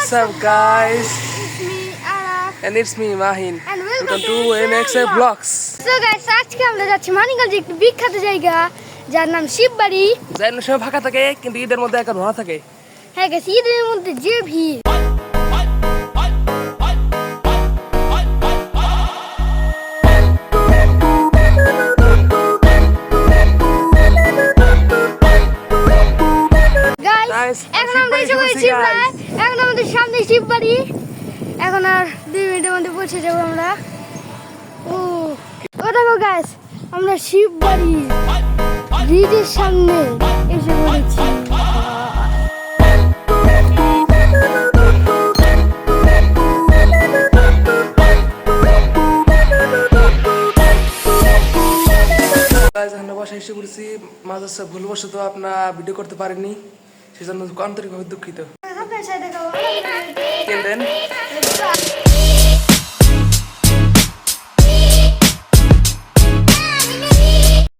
What's up, guys? It's me, Ara. And it's me, Mahin. And Welcome to NXF Vlogs. So guys, আজকে আমরা যাচ্ছি মানিকগঞ্জে একটি বিখ্যাত জায়গা যার নাম শিববাড়ি। যাইনো সময় ফাঁকা থাকে কিন্তু ঈদের মধ্যে একটা ভরা থাকে। হ্যাঁ guys, ঈদের মধ্যে যে ভিড়। Guys, এখন আমরা এসে পড়েছি শিববাড়ি। এখন আমাদের সামনে শিববাড়ি। এখন আর 2 মিনিটের মধ্যে পৌঁছে যাব আমরা। ও দেখো গাইস, আমরা শিববাড়ি ব্রিজের সামনে এসে পড়েছি। আমরা বাসায় এসে পড়েছি। মাঝে ভুলবশত আপনার ভিডিও করতে পারিনি, সেজন্য আন্তরিকভাবে দুঃখিত। আপনার সাথে কেন